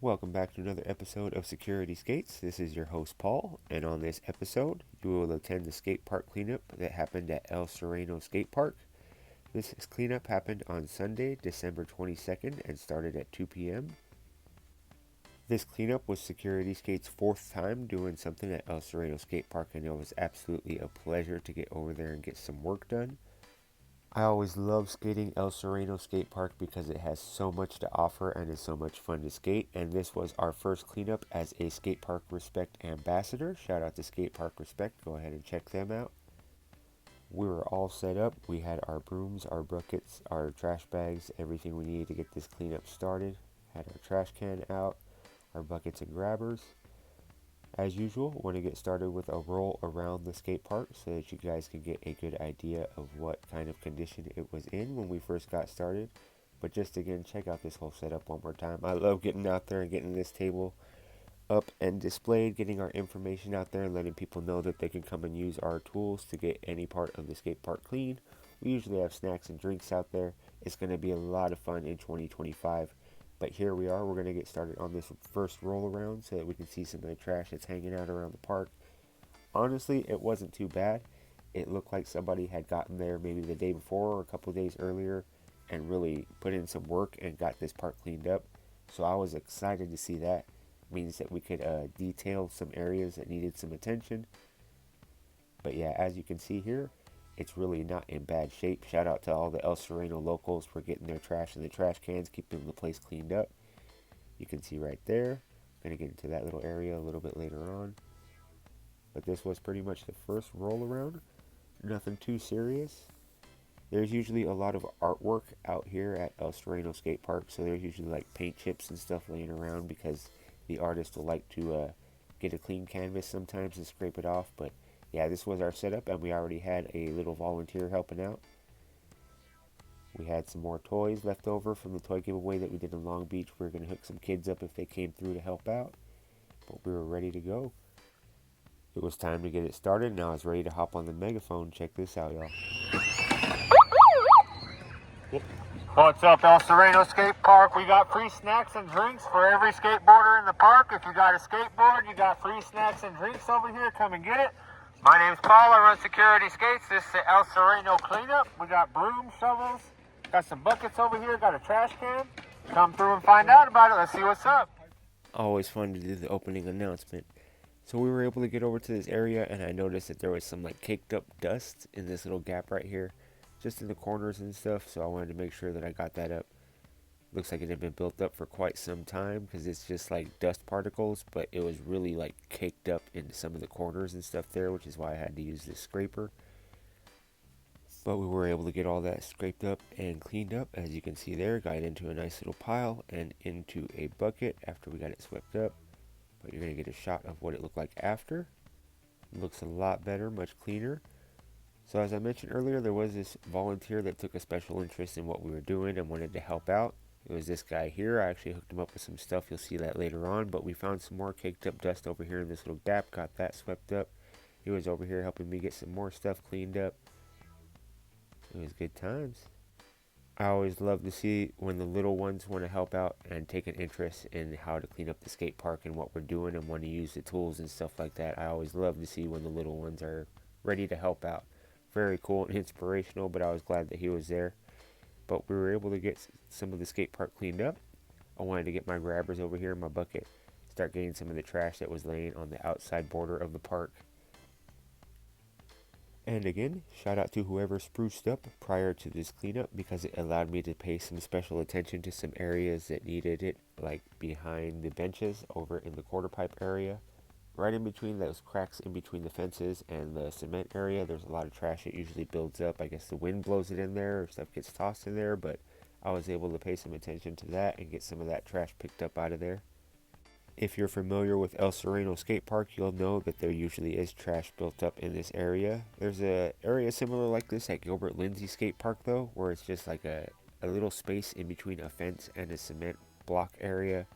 Welcome back to another episode of Security Skates. This is your host Paul, and on this episode, you will attend the skate park cleanup that happened at El Sereno Skate Park. This cleanup happened on Sunday, December 22nd, and started at 2 p.m. This cleanup was Security Skate's fourth time doing something at El Sereno Skate Park, and it was absolutely a pleasure to get over there and get some work done. I always love skating El Sereno Skate Park because it has so much to offer and is so much fun to skate. And this was our first cleanup as a Skate Park Respect ambassador. Shout out to Skate Park Respect. Go ahead and check them out. We were all set up. We had our brooms, our buckets, our trash bags, everything we needed to get this cleanup started. Had our trash can out, our buckets and grabbers. As usual, want to get started with a roll around the skate park so that you guys can get a good idea of what kind of condition it was in when we first got started. But just again, check out this whole setup one more time. I love getting out there and getting this table up and displayed, getting our information out there and letting people know that they can come and use our tools to get any part of the skate park clean. We usually have snacks and drinks out there. It's going to be a lot of fun in 2025. But here we are. We're going to get started on this first roll around so that we can see some of the trash that's hanging out around the park. Honestly, it wasn't too bad. It looked like somebody had gotten there maybe the day before or a couple of days earlier and really put in some work and got this park cleaned up. So I was excited to see that. It means that we could detail some areas that needed some attention. But yeah, as you can see here, it's really not in bad shape. Shout out to all the El Sereno locals for getting their trash in the trash cans, keeping the place cleaned up. You can see right there. I'm going to get into that little area a little bit later on. But this was pretty much the first roll around. Nothing too serious. There's usually a lot of artwork out here at El Sereno Skate Park. So there's usually like paint chips and stuff laying around because the artist will like to get a clean canvas sometimes and scrape it off. But yeah, this was our setup, and we already had a little volunteer helping out. We had some more toys left over from the toy giveaway that we did in Long Beach. We were going to hook some kids up if they came through to help out, but we were ready to go. It was time to get it started, and I was ready to hop on the megaphone. Check this out, y'all. What's up, El Sereno Skate Park? We got free snacks and drinks for every skateboarder in the park. If you got a skateboard, you got free snacks and drinks over here. Come and get it. My name's Paul. I run Security Skates. This is the El Sereno Cleanup. We got brooms, shovels, got some buckets over here, got a trash can. Come through and find out about it. Let's see what's up. Always fun to do the opening announcement. So we were able to get over to this area, and I noticed that there was some like caked up dust in this little gap right here, just in the corners and stuff. So I wanted to make sure that I got that up. Looks like it had been built up for quite some time because it's just like dust particles, but it was really like caked up into some of the corners and stuff there, which is why I had to use this scraper. But we were able to get all that scraped up and cleaned up. As you can see there, got it into a nice little pile and into a bucket after we got it swept up. But you're going to get a shot of what it looked like after. It looks a lot better, much cleaner. So as I mentioned earlier, there was this volunteer that took a special interest in what we were doing and wanted to help out. It was this guy here. I actually hooked him up with some stuff. You'll see that later on. But we found some more caked up dust over here in this little gap. Got that swept up. He was over here helping me get some more stuff cleaned up. It was good times. I always love to see when the little ones want to help out and take an interest in how to clean up the skate park and what we're doing and want to use the tools and stuff like that. I always love to see when the little ones are ready to help out. Very cool and inspirational, but I was glad that he was there. But we were able to get some of the skate park cleaned up. I wanted to get my grabbers over here in my bucket, start getting some of the trash that was laying on the outside border of the park. And again, shout out to whoever spruced up prior to this cleanup because it allowed me to pay some special attention to some areas that needed it, like behind the benches over in the quarter pipe area. Right in between those cracks in between the fences and the cement area, there's a lot of trash that usually builds up. I guess the wind blows it in there or stuff gets tossed in there, but I was able to pay some attention to that and get some of that trash picked up out of there. If you're familiar with El Sereno Skate Park, you'll know that there usually is trash built up in this area. There's an area similar like this at Gilbert Lindsay Skate Park though, where it's just like a little space in between a fence and a cement block area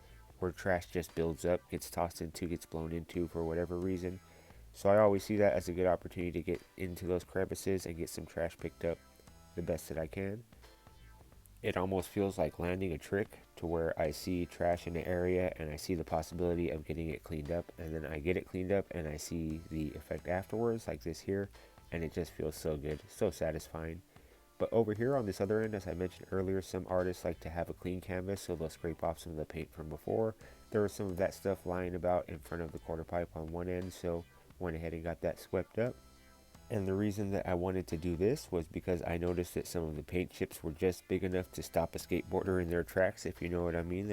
where trash just builds up, gets tossed into, gets blown into for whatever reason. So I always see that as a good opportunity to get into those crevices and get some trash picked up the best that I can. It almost feels like landing a trick to where I see trash in the area and I see the possibility of getting it cleaned up, and then I get it cleaned up and I see the effect afterwards like this here, and it just feels so good, so satisfying. But over here on this other end, as I mentioned earlier, some artists like to have a clean canvas, so they'll scrape off some of the paint from before. There was some of that stuff lying about in front of the quarter pipe on one end, so went ahead and got that swept up. And the reason that I wanted to do this was because I noticed that some of the paint chips were just big enough to stop a skateboarder in their tracks, if you know what I mean.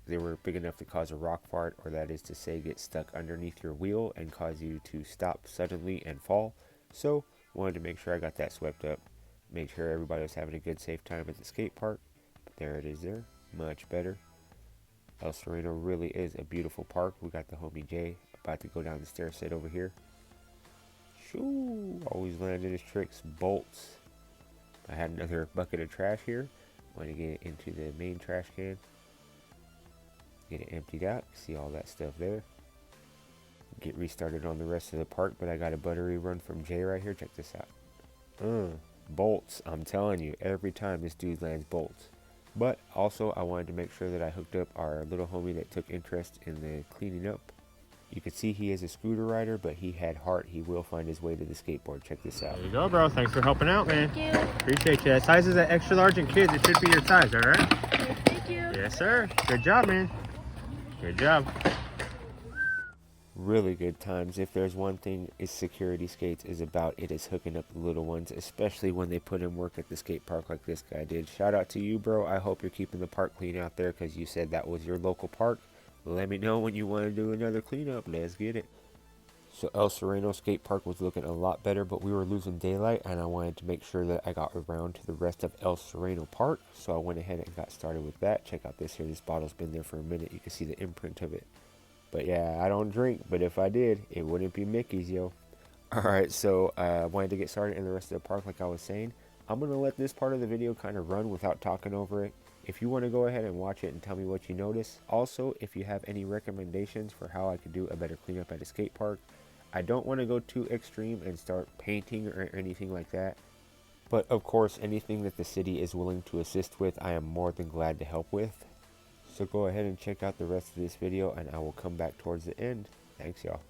They were big enough to cause a rock fart, or that is to say get stuck underneath your wheel and cause you to stop suddenly and fall. So wanted to make sure I got that swept up, make sure everybody was having a good safe time at the skate park. But there it is there, much better. El Sereno really is a beautiful park. We got the homie Jay about to go down the stair set over here. Shoo! Always landing his tricks. Bolts. I had another bucket of trash here. Want to get it into the main trash can. Get it emptied out. See all that stuff there. Get restarted on the rest of the park, but I got a buttery run from Jay right here. Check this out. Bolts. I'm telling you, every time this dude lands bolts. But also, I wanted to make sure that I hooked up our little homie that took interest in the cleaning up. You can see he is a scooter rider, but he had heart. He will find his way to the skateboard. Check this out. There you go, bro. Thanks for helping out, man. Thank you. Appreciate you. That size is an extra large in kids. It should be your size, all right? Okay, thank you. Yes, sir. Good job, man. Good job. Really good times. If there's one thing is Security Skates is about, it is hooking up the little ones, especially when they put in work at the skate park like this guy did. Shout out to you, bro. I hope you're keeping the park clean out there, because you said that was your local park. Let me know when you want to do another cleanup. Let's get it. So El Sereno Skate Park was looking a lot better, but we were losing daylight, and I wanted to make sure that I got around to the rest of El Sereno Park. So I went ahead and got started with that. Check out this here. This bottle's been there for a minute. You can see the imprint of it. But yeah, I don't drink, but if I did, it wouldn't be Mickey's, yo. Alright, so I wanted to get started in the rest of the park like I was saying. I'm going to let this part of the video kind of run without talking over it. If you want to go ahead and watch it and tell me what you notice. Also, if you have any recommendations for how I could do a better cleanup at a skate park. I don't want to go too extreme and start painting or anything like that. But of course, anything that the city is willing to assist with, I am more than glad to help with. So go ahead and check out the rest of this video, and I will come back towards the end. Thanks, y'all.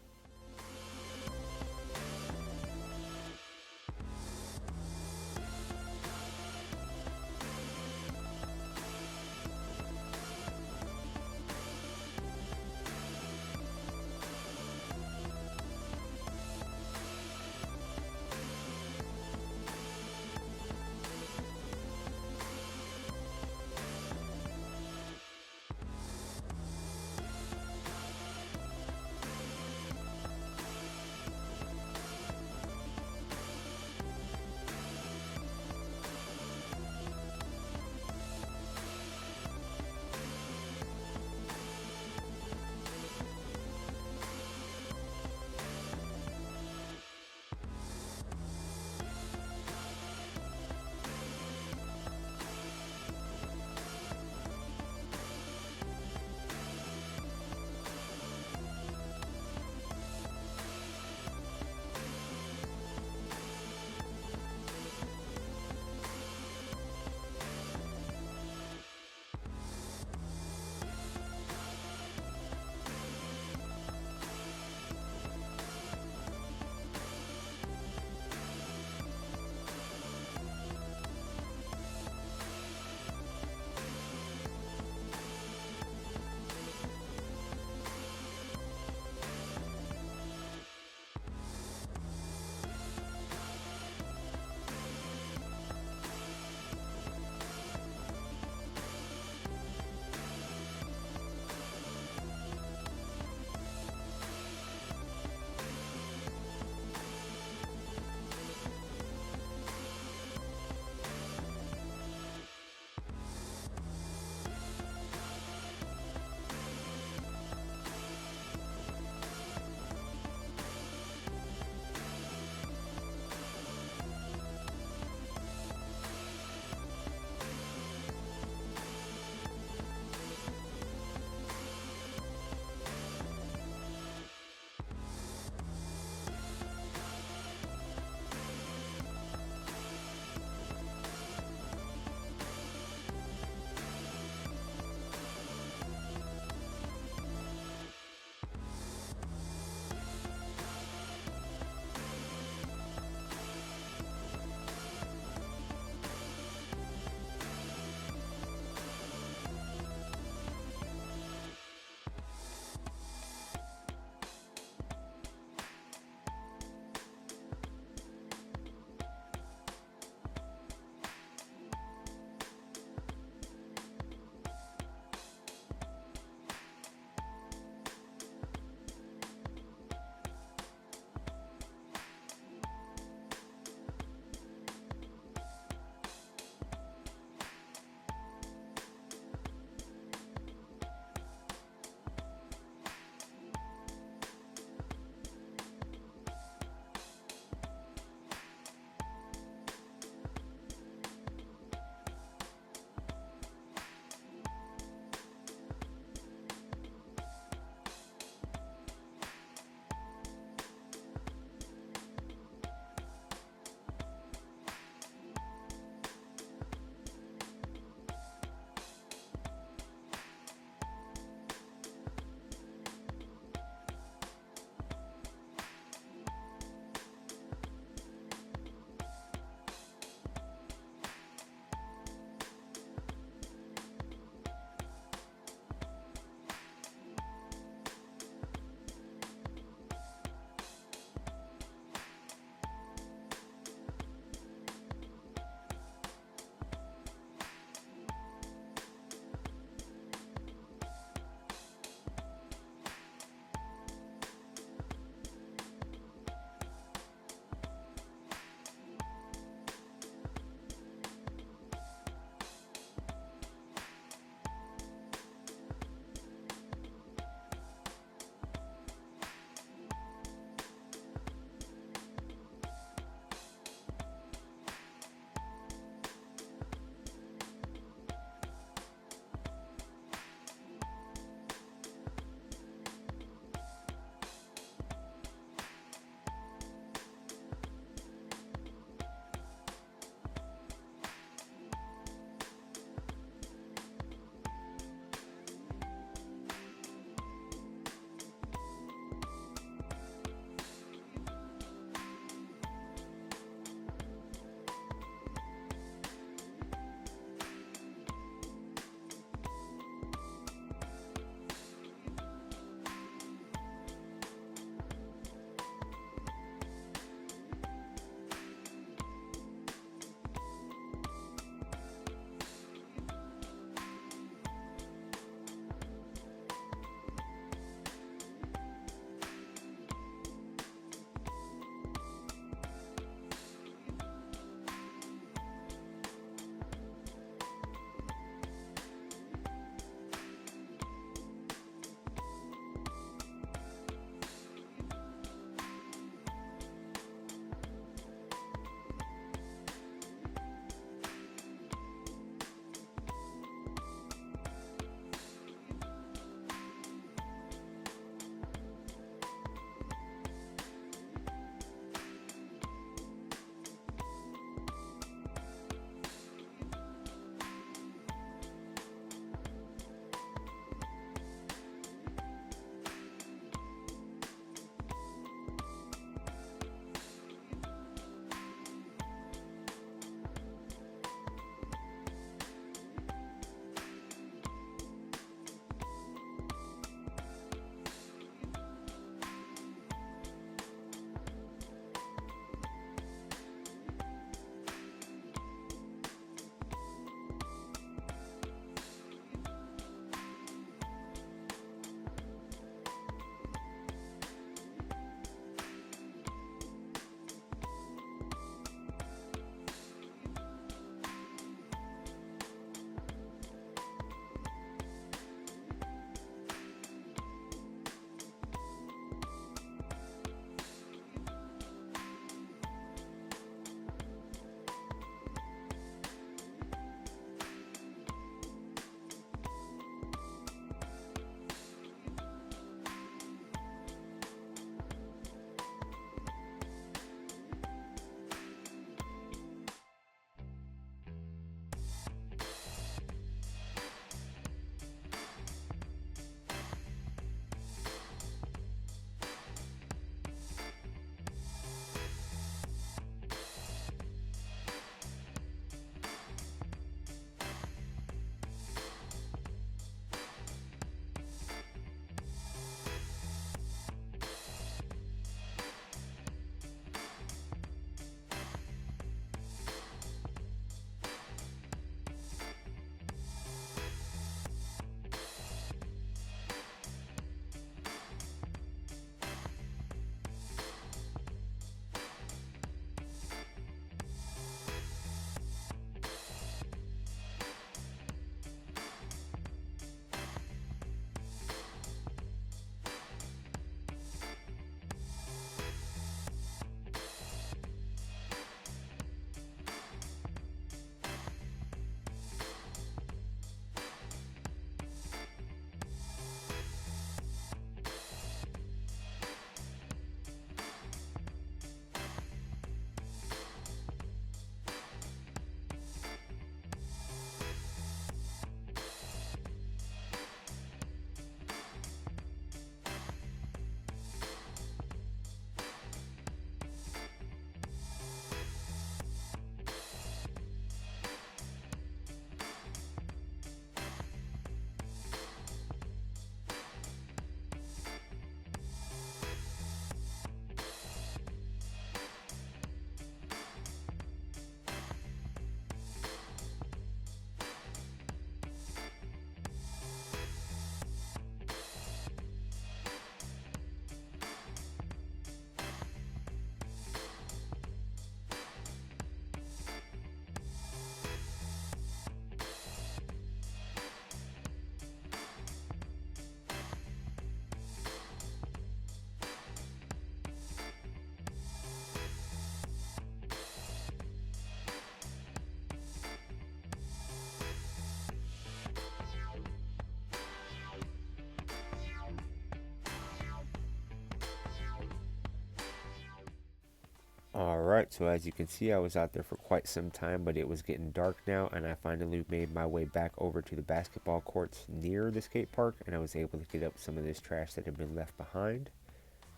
Alright, so as you can see, I was out there for quite some time, but it was getting dark now, and I finally made my way back over to the basketball courts near the skate park, and I was able to get up some of this trash that had been left behind.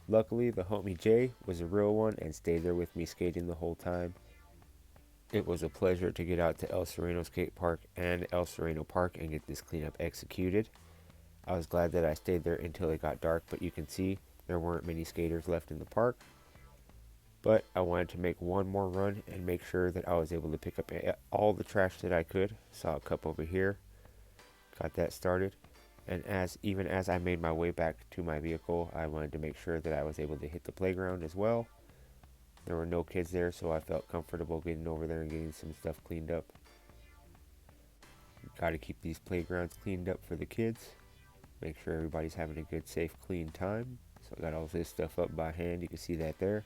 Luckily, the homie Jay was a real one and stayed there with me skating the whole time. It was a pleasure to get out to El Sereno Skate Park and El Sereno Park and get this cleanup executed. I was glad that I stayed there until it got dark, but you can see there weren't many skaters left in the park. But I wanted to make one more run and make sure that I was able to pick up all the trash that I could. Saw a cup over here, got that started. And even as I made my way back to my vehicle, I wanted to make sure that I was able to hit the playground as well. There were no kids there, so I felt comfortable getting over there and getting some stuff cleaned up. Got to keep these playgrounds cleaned up for the kids. Make sure everybody's having a good, safe, clean time. So I got all this stuff up by hand. You can see that there.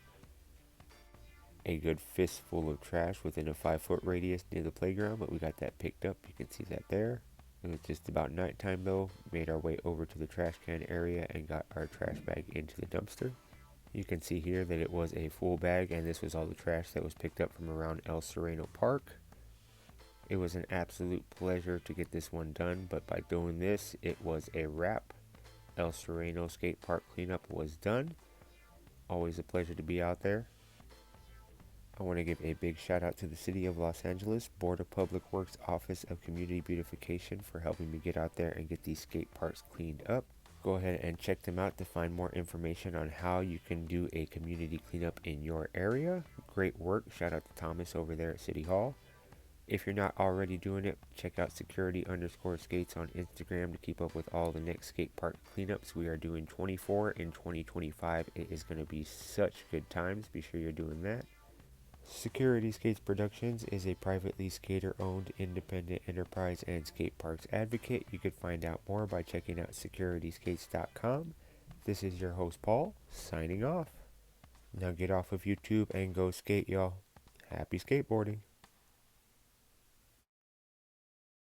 A good fistful of trash within a 5-foot radius near the playground, but we got that picked up. You can see that there. It was just about nighttime though. Made our way over to the trash can area and got our trash bag into the dumpster. You can see here that it was a full bag, and this was all the trash that was picked up from around El Sereno Park. It was an absolute pleasure to get this one done, but by doing this, it was a wrap. El Sereno Skate Park Cleanup was done. Always a pleasure to be out there. I want to give a big shout out to the City of Los Angeles Board of Public Works Office of Community Beautification for helping me get out there and get these skate parks cleaned up. Go ahead and check them out to find more information on how you can do a community cleanup in your area. Great work. Shout out to Thomas over there at City Hall. If you're not already doing it, check out security_skates on Instagram to keep up with all the next skate park cleanups. We are doing 24 in 2025. It is going to be such good times. Be sure you're doing that. Security Skates Productions is a privately skater-owned independent enterprise and skate parks advocate. You can find out more by checking out securityskates.com. This is your host Paul, signing off. Now get off of YouTube and go skate, y'all. Happy skateboarding.